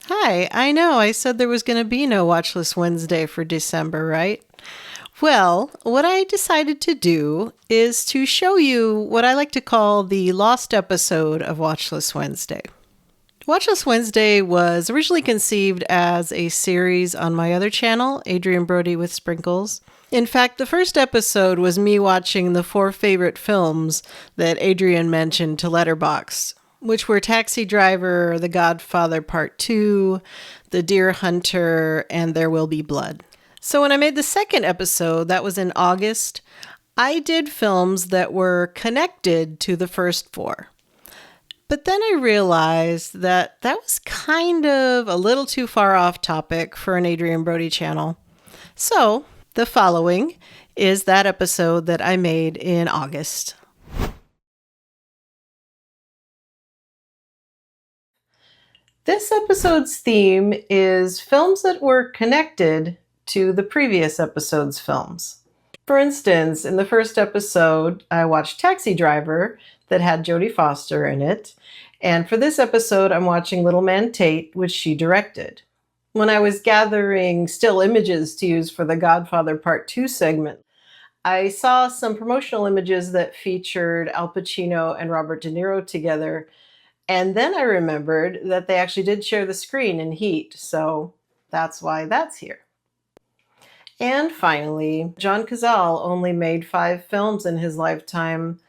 Hi, I know I said there was going to be no Watchlist Wednesday for December, right? Well, what I decided to do is to show you what I like to call the lost episode of Watchlist Wednesday. Watchlist Wednesday was originally conceived as a series on my other channel, Adrian Brody with Sprinkles. In fact, the first episode was me watching the 4 favorite films that Adrian mentioned to Letterboxd, which were Taxi Driver, The Godfather Part 2, The Deer Hunter, and There Will Be Blood. So when I made the second episode, that was in August, I did films that were connected to the first 4. But then I realized that that was kind of a little too far off topic for an Adrian Brody channel. So the following is that episode that I made in August. This episode's theme is films that were connected to the previous episode's films. For instance, in the first episode, I watched Taxi Driver that had Jodie Foster in it. And for this episode, I'm watching Little Man Tate, which she directed. When I was gathering still images to use for the Godfather Part 2 segment, I saw some promotional images that featured Al Pacino and Robert De Niro together. And then I remembered that they actually did share the screen in Heat, so that's why that's here. And finally, John Cazale only made 5 films in his lifetime,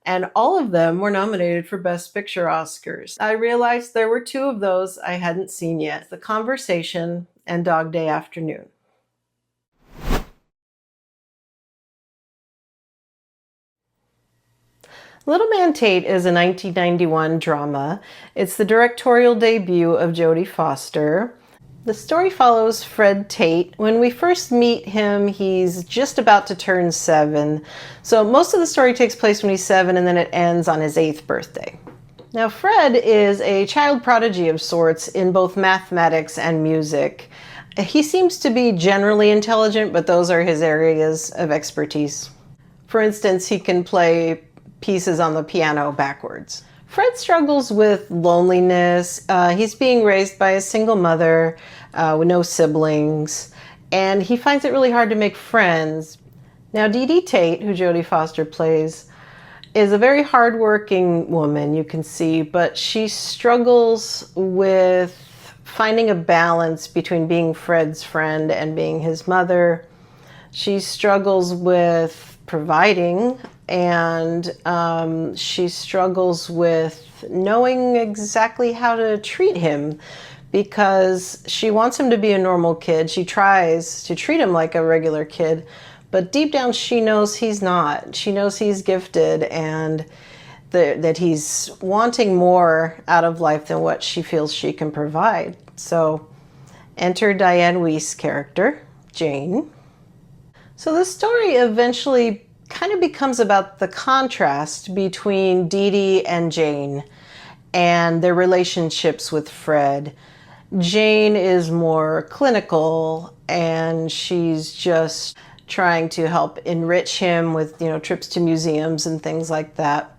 and all of them were nominated for Best Picture Oscars. I realized there were 2 of those I hadn't seen yet, The Conversation and Dog Day Afternoon. Little Man Tate is a 1991 drama. It's the directorial debut of Jodie Foster. The story follows Fred Tate. When we first meet him, he's just about to turn 7. So most of the story takes place when he's 7, and then it ends on his 8th birthday. Now, Fred is a child prodigy of sorts in both mathematics and music. He seems to be generally intelligent, but those are his areas of expertise. For instance, he can play pieces on the piano backwards. Fred struggles with loneliness. He's being raised by a single mother with no siblings, and he finds it really hard to make friends. Now, Dee Dee Tate, who Jodie Foster plays, is a very hardworking woman, you can see, but she struggles with finding a balance between being Fred's friend and being his mother. She struggles with providing, and she struggles with knowing exactly how to treat him, because she wants him to be a normal kid. She tries to treat him like a regular kid, but deep down she knows he's not. She knows he's gifted, and that he's wanting more out of life than what she feels she can provide. So enter Diane Weist's character, Jane. So the story eventually kind of becomes about the contrast between Dee Dee and Jane and their relationships with Fred. Jane is more clinical, and she's just trying to help enrich him with, trips to museums and things like that.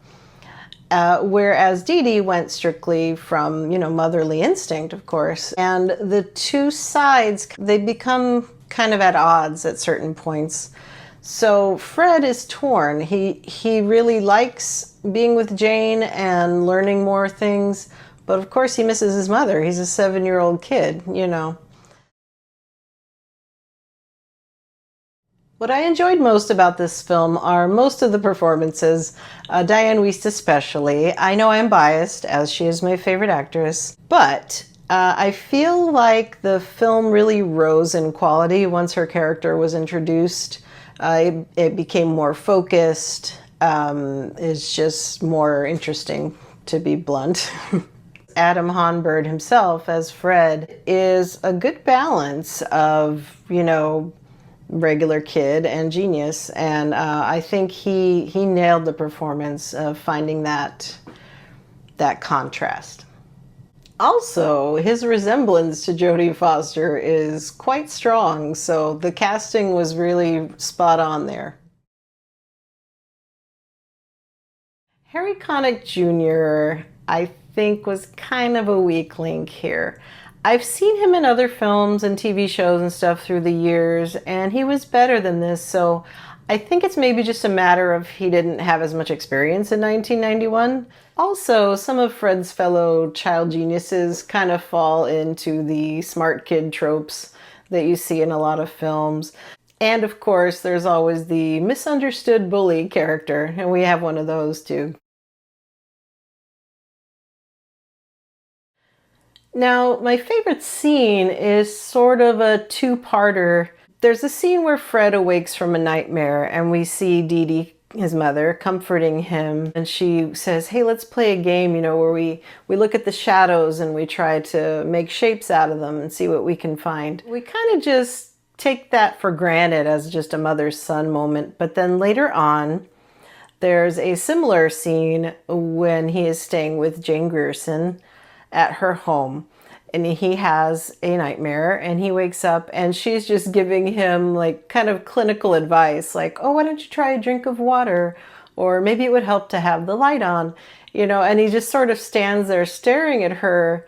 Whereas Dee Dee went strictly from, motherly instinct, of course. And the 2 sides, they become kind of at odds at certain points. So Fred is torn. He really likes being with Jane and learning more things, but of course he misses his mother. He's a 7-year-old kid, What I enjoyed most about this film are most of the performances, Diane Wiest especially. I know I'm biased, as she is my favorite actress, but I feel like the film really rose in quality once her character was introduced. It became more focused. It's just more interesting, to be blunt. Adam Honberg himself as Fred is a good balance of, regular kid and genius, and I think he nailed the performance of finding that contrast. Also, his resemblance to Jodie Foster is quite strong, so the casting was really spot on there. Harry Connick Jr., I think, was kind of a weak link here. I've seen him in other films and TV shows and stuff through the years, and he was better than this, so I think it's maybe just a matter of he didn't have as much experience in 1991. Also, some of Fred's fellow child geniuses kind of fall into the smart kid tropes that you see in a lot of films. And of course, there's always the misunderstood bully character, and we have one of those too. Now, my favorite scene is sort of a two-parter. There's a scene where Fred awakes from a nightmare and we see Dee Dee, his mother, comforting him. And she says, hey, let's play a game, where we look at the shadows and we try to make shapes out of them and see what we can find. We kind of just take that for granted as just a mother-son moment. But then later on, there's a similar scene when he is staying with Jane Grierson at her home, and he has a nightmare and he wakes up and she's just giving him like kind of clinical advice, like, oh, why don't you try a drink of water, or maybe it would help to have the light on, and he just sort of stands there staring at her,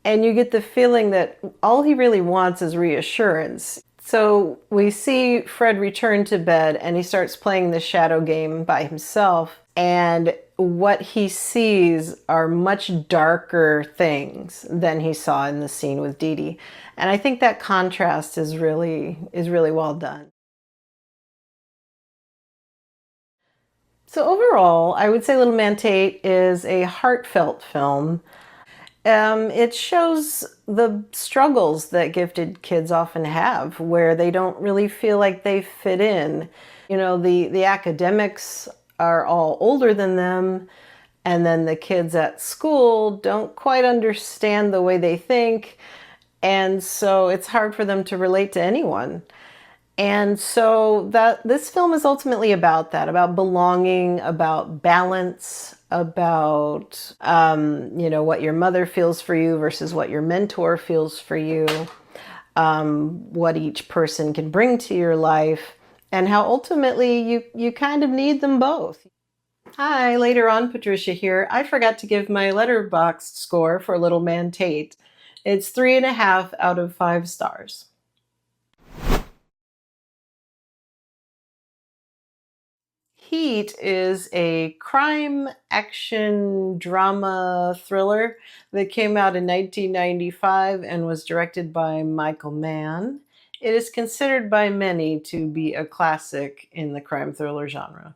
and you get the feeling that all he really wants is reassurance. So we see Fred return to bed and he starts playing the shadow game by himself, and what he sees are much darker things than he saw in the scene with Dee Dee. And I think that contrast is really well done. So overall, I would say Little Man Tate is a heartfelt film. It shows the struggles that gifted kids often have, where they don't really feel like they fit in. The academics are all older than them, and then the kids at school don't quite understand the way they think, and so it's hard for them to relate to anyone. And so that this film is ultimately about that, about belonging, about balance, about what your mother feels for you versus what your mentor feels for you, what each person can bring to your life, and how ultimately you kind of need them both. Hi, later on, Patricia here. I forgot to give my Letterboxd score for Little Man Tate. It's 3.5 out of 5 stars. Heat is a crime action drama thriller that came out in 1995 and was directed by Michael Mann. It is considered by many to be a classic in the crime thriller genre.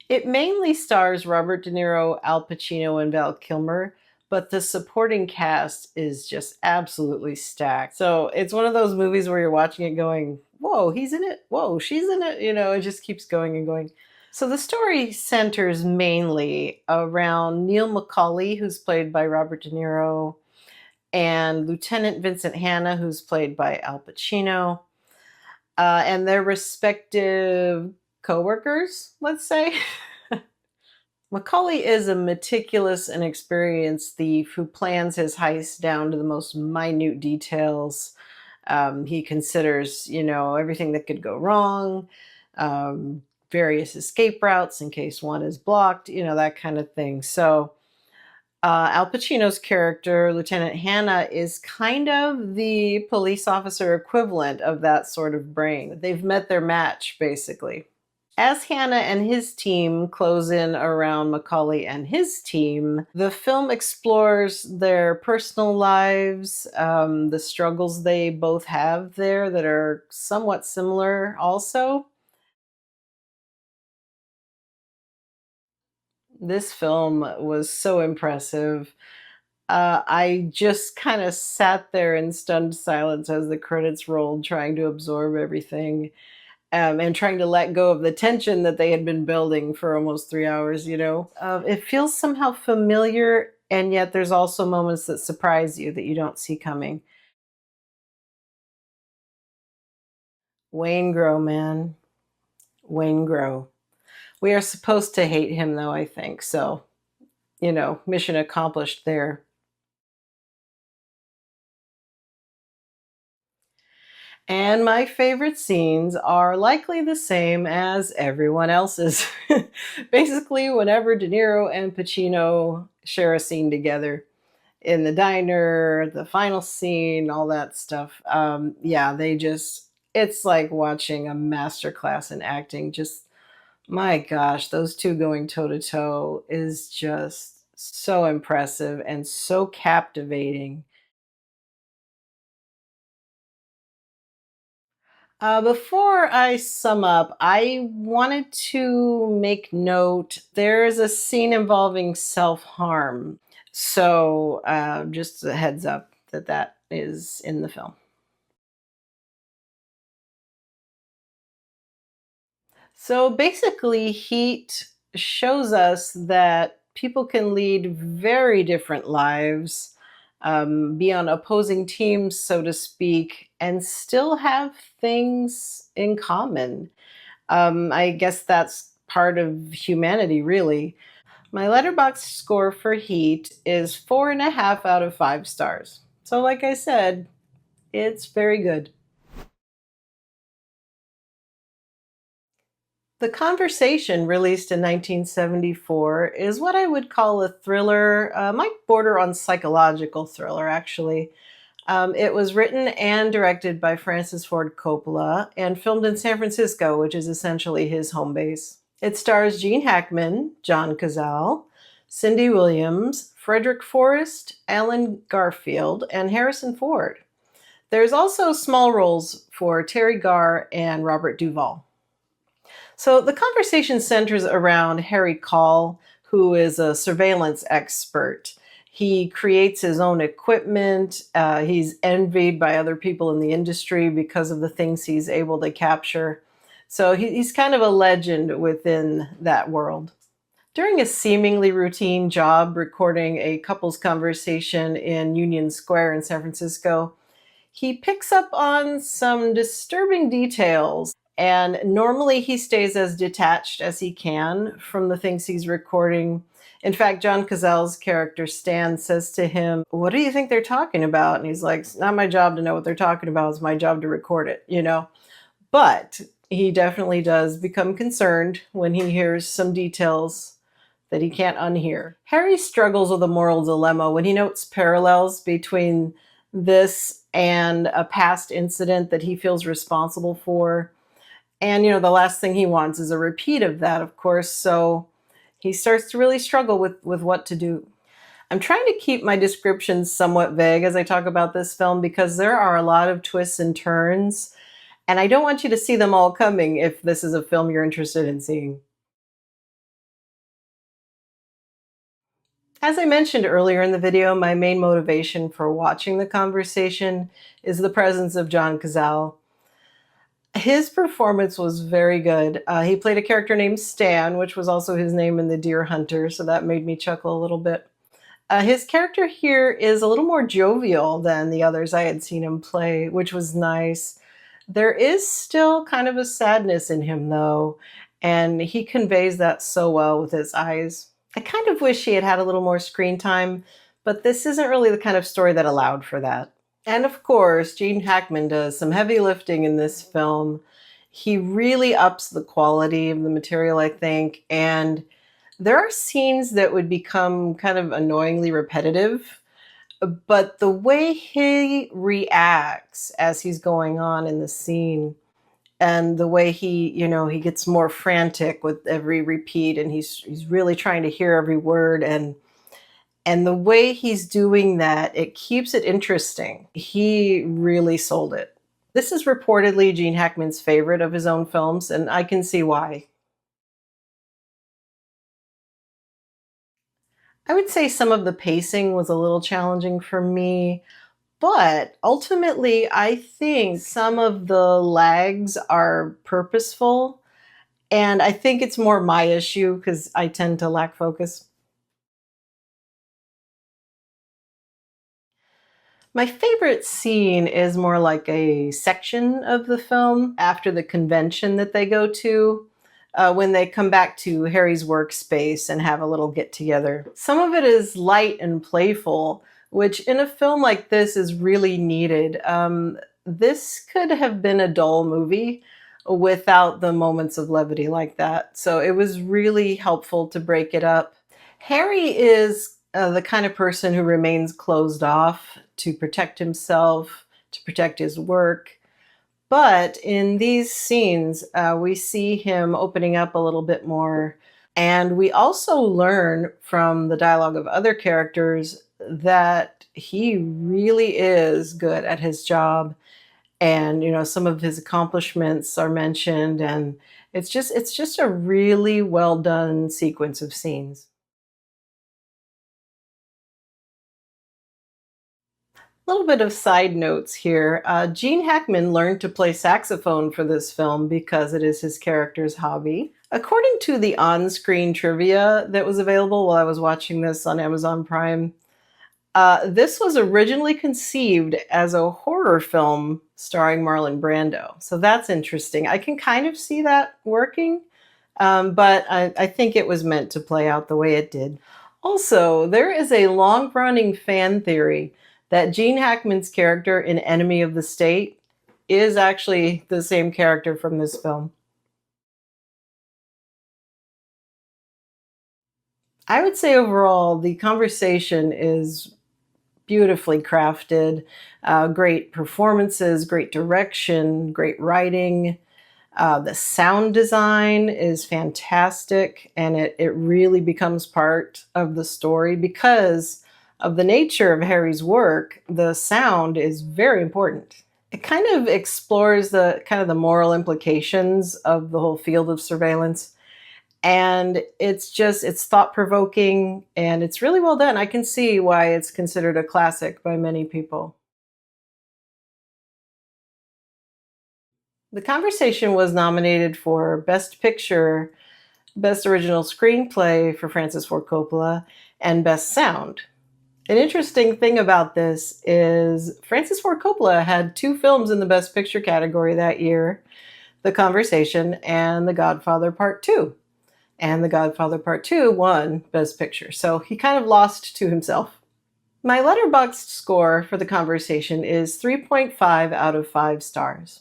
It mainly stars Robert De Niro, Al Pacino, and Val Kilmer, but the supporting cast is just absolutely stacked. So it's one of those movies where you're watching it going, whoa, he's in it, whoa, she's in it, it just keeps going and going. So the story centers mainly around Neil McCauley, who's played by Robert De Niro, and Lieutenant Vincent Hanna, who's played by Al Pacino, and their respective co-workers, let's say. McCauley is a meticulous and experienced thief who plans his heist down to the most minute details. He considers, everything that could go wrong, various escape routes in case one is blocked, that kind of thing. So Al Pacino's character, Lieutenant Hanna, is kind of the police officer equivalent of that sort of brain. They've met their match, basically. As Hanna and his team close in around McCauley and his team, the film explores their personal lives, the struggles they both have there that are somewhat similar also. This film was so impressive. I just kind of sat there in stunned silence as the credits rolled, trying to absorb everything. And trying to let go of the tension that they had been building for almost 3 hours, It feels somehow familiar, and yet there's also moments that surprise you that you don't see coming. Waingro, man. Waingro. We are supposed to hate him, though, I think. So, mission accomplished there. And my favorite scenes are likely the same as everyone else's. Basically, whenever De Niro and Pacino share a scene together, in the diner, the final scene, all that stuff. Yeah, it's like watching a masterclass in acting. Just, my gosh, those two going toe to toe is just so impressive and so captivating. Before I sum up, I wanted to make note there's a scene involving self harm. So, just a heads up that that is in the film. So, basically, Heat shows us that people can lead very different lives, be on opposing teams, so to speak, and still have things in common. I guess that's part of humanity, really. My letterbox score for Heat is 4.5 out of 5 stars. So, like I said, it's very good. The Conversation, released in 1974, is what I would call a thriller, might border on psychological thriller, actually. It was written and directed by Francis Ford Coppola and filmed in San Francisco, which is essentially his home base. It stars Gene Hackman, John Cazale, Cindy Williams, Frederick Forrest, Alan Garfield, and Harrison Ford. There's also small roles for Terry Garr and Robert Duvall. So the conversation centers around Harry Call, who is a surveillance expert. He creates his own equipment. He's envied by other people in the industry because of the things he's able to capture. So he's kind of a legend within that world. During a seemingly routine job recording a couple's conversation in Union Square in San Francisco, he picks up on some disturbing details, and normally he stays as detached as he can from the things he's recording. In fact, John Cazale's character Stan says to him, "What do you think they're talking about?" And he's like, "It's not my job to know what they're talking about. It's my job to record it. But he definitely does become concerned when he hears some details that he can't unhear. Harry struggles with a moral dilemma when he notes parallels between this and a past incident that he feels responsible for. And, the last thing he wants is a repeat of that, of course. So he starts to really struggle with what to do. I'm trying to keep my descriptions somewhat vague as I talk about this film because there are a lot of twists and turns, and I don't want you to see them all coming if this is a film you're interested in seeing. As I mentioned earlier in the video, my main motivation for watching The Conversation is the presence of John Cazale. His performance was very good. He played a character named Stan, which was also his name in The Deer Hunter, so that made me chuckle a little bit. His character here is a little more jovial than the others I had seen him play, which was nice. There is still kind of a sadness in him, though, and he conveys that so well with his eyes. I kind of wish he had had a little more screen time, but this isn't really the kind of story that allowed for that. And of course, Gene Hackman does some heavy lifting in this film. He really ups the quality of the material, I think, and there are scenes that would become kind of annoyingly repetitive, but the way he reacts as he's going on in the scene and the way he gets more frantic with every repeat, and he's really trying to hear every word, and the way he's doing that, it keeps it interesting. He really sold it. This is reportedly Gene Hackman's favorite of his own films, and I can see why. I would say some of the pacing was a little challenging for me, but ultimately, I think some of the lags are purposeful, and I think it's more my issue because I tend to lack focus. My favorite scene is more like a section of the film after the convention that they go to. When they come back to Harry's workspace and have a little get together. Some of it is light and playful, which in a film like this is really needed. This could have been a dull movie without the moments of levity like that. So it was really helpful to break it up. Harry is the kind of person who remains closed off to protect himself, to protect his work. But in these scenes, we see him opening up a little bit more. And we also learn from the dialogue of other characters that he really is good at his job. And, some of his accomplishments are mentioned. And it's just a really well done sequence of scenes. A little bit of side notes here. Gene Hackman learned to play saxophone for this film because it is his character's hobby. According to the on screen trivia that was available while I was watching this on Amazon Prime, this was originally conceived as a horror film starring Marlon Brando. So that's interesting. I can kind of see that working, but I think it was meant to play out the way it did. Also, there is a long running fan theory that Gene Hackman's character in Enemy of the State is actually the same character from this film. I would say overall, the conversation is beautifully crafted, great performances, great direction, great writing. The sound design is fantastic, and it really becomes part of the story because of the nature of Harry's work. The sound is very important. It kind of explores the moral implications of the whole field of surveillance, and it's thought provoking and it's really well done. I can see why it's considered a classic by many people. The Conversation was nominated for Best Picture, Best Original Screenplay for Francis Ford Coppola, and Best Sound. An interesting thing about this is Francis Ford Coppola had two films in the Best Picture category that year, The Conversation and The Godfather Part 2. And The Godfather Part 2 won Best Picture, so he kind of lost to himself. My Letterboxd score for The Conversation is 3.5 out of 5 stars.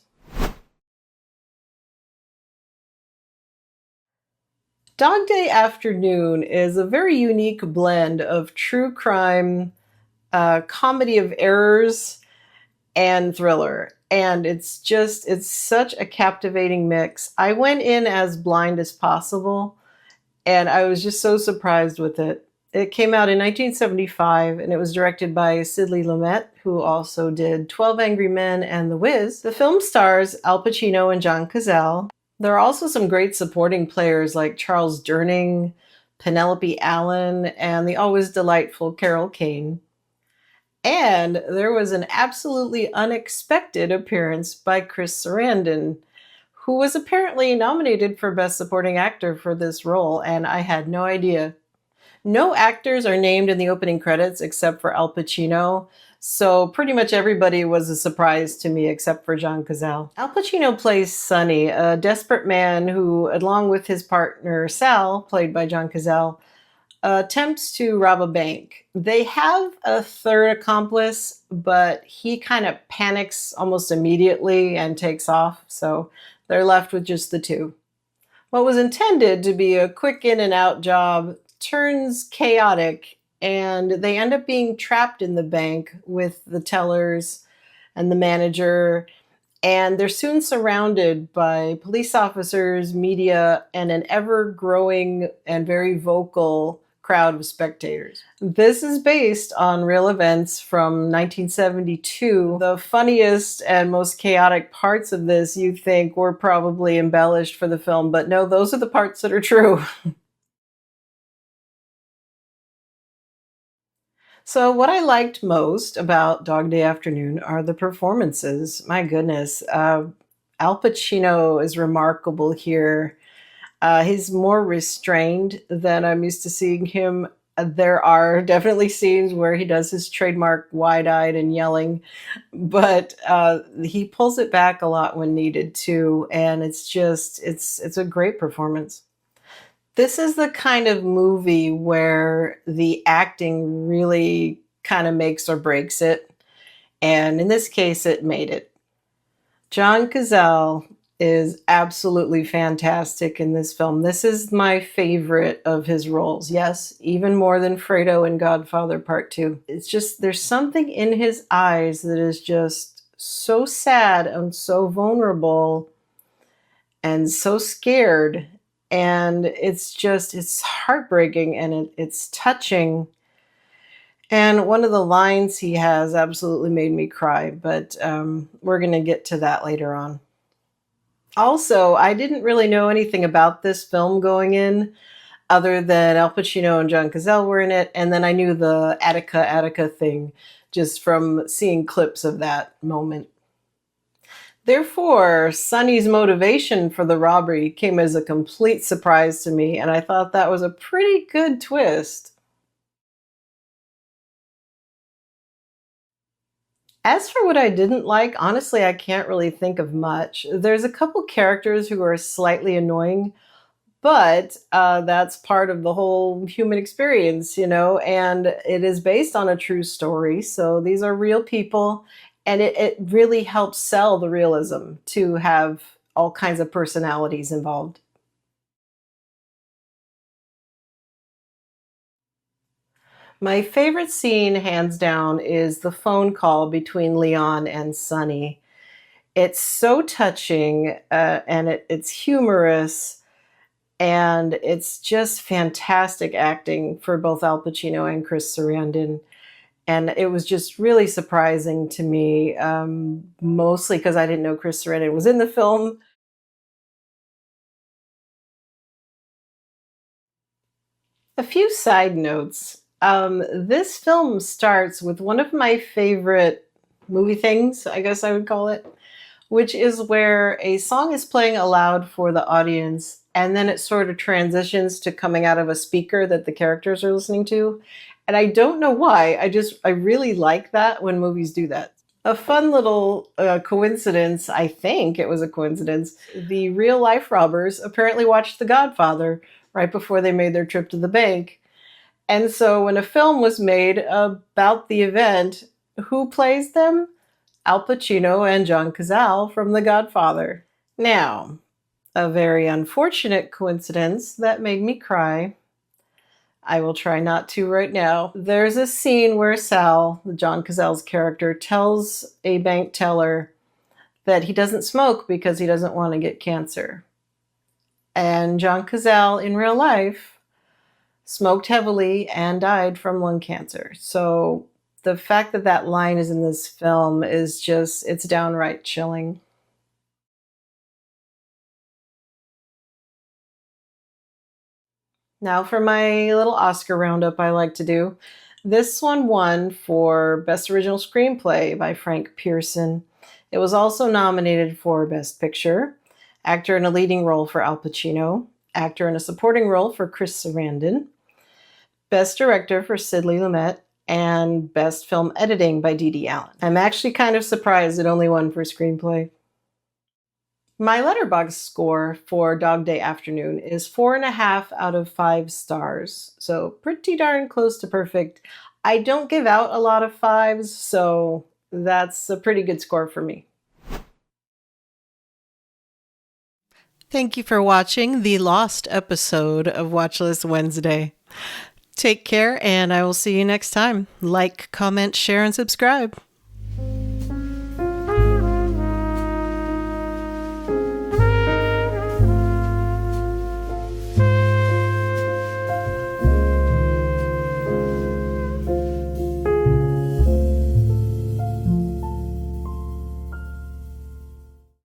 Dog Day Afternoon is a very unique blend of true crime, comedy of errors, and thriller. And it's such a captivating mix. I went in as blind as possible, and I was just so surprised with it. It came out in 1975, and it was directed by Sidney Lumet, who also did 12 Angry Men and The Wiz. The film stars Al Pacino and John Cazale. There are also some great supporting players like Charles Durning, Penelope Allen, and the always delightful Carol Kane. And there was an absolutely unexpected appearance by Chris Sarandon, who was apparently nominated for Best Supporting Actor for this role, and I had no idea. No actors are named in the opening credits except for Al Pacino, so pretty much everybody was a surprise to me except for John Cazale. Al Pacino plays Sonny, a desperate man who, along with his partner Sal, played by John Cazale, attempts to rob a bank. They have a third accomplice, but he kind of panics almost immediately and takes off, so they're left with just the two. What was intended to be a quick in and out job turns chaotic, and they end up being trapped in the bank with the tellers and the manager, and they're soon surrounded by police officers, media, and an ever-growing and very vocal crowd of spectators. This is based on real events from 1972. The funniest and most chaotic parts of this you think were probably embellished for the film, but no, those are the parts that are true. So what I liked most about Dog Day Afternoon are the performances. My goodness, Al Pacino is remarkable here. He's more restrained than I'm used to seeing him. There are definitely scenes where he does his trademark wide-eyed and yelling, but he pulls it back a lot when needed too, and it's a great performance. This is the kind of movie where the acting really kind of makes or breaks it. And in this case, it made it. John Cazale is absolutely fantastic in this film. This is my favorite of his roles. Yes, even more than Fredo in Godfather Part 2. It's just, there's something in his eyes that is just so sad and so vulnerable and so scared. And it's heartbreaking and it's touching. And one of the lines he has absolutely made me cry, but we're going to get to that later on. Also, I didn't really know anything about this film going in, other than Al Pacino and John Cazale were in it, and then I knew the Attica thing just from seeing clips of that moment. Therefore, Sonny's motivation for the robbery came as a complete surprise to me, and I thought that was a pretty good twist. As for what I didn't like, honestly, I can't really think of much. There's a couple characters who are slightly annoying, but that's part of the whole human experience, and it is based on a true story. So these are real people, and it really helps sell the realism to have all kinds of personalities involved. My favorite scene, hands down, is the phone call between Leon and Sonny. It's so touching, and it's humorous, and it's just fantastic acting for both Al Pacino and Chris Sarandon. And it was just really surprising to me, mostly because I didn't know Chris Sarandon was in the film. A few side notes. This film starts with one of my favorite movie things, I guess I would call it, which is where a song is playing aloud for the audience, and then it sort of transitions to coming out of a speaker that the characters are listening to. And I don't know why, I really like that when movies do that. A fun little coincidence, I think it was a coincidence, the real life robbers apparently watched The Godfather right before they made their trip to the bank. And so when a film was made about the event, who plays them? Al Pacino and John Cazale from The Godfather. Now, a very unfortunate coincidence that made me cry. I will try not to right now. There's a scene where Sal, John Cazale's character, tells a bank teller that he doesn't smoke because he doesn't want to get cancer. And John Cazale, in real life, smoked heavily and died from lung cancer. So the fact that that line is in this film is just, it's downright chilling. Now for my little Oscar roundup I like to do. This one won for Best Original Screenplay by Frank Pearson. It was also nominated for Best Picture, Actor in a Leading Role for Al Pacino, Actor in a Supporting Role for Chris Sarandon, Best Director for Sidney Lumet, and Best Film Editing by Dee Allen. I'm actually kind of surprised it only won for Screenplay. My Letterboxd score for Dog Day Afternoon is 4.5 out of 5 stars, so pretty darn close to perfect. I don't give out a lot of fives, so that's a pretty good score for me. Thank you for watching the lost episode of Watchlist Wednesday. Take care, and I will see you next time. Like, comment, share, and subscribe.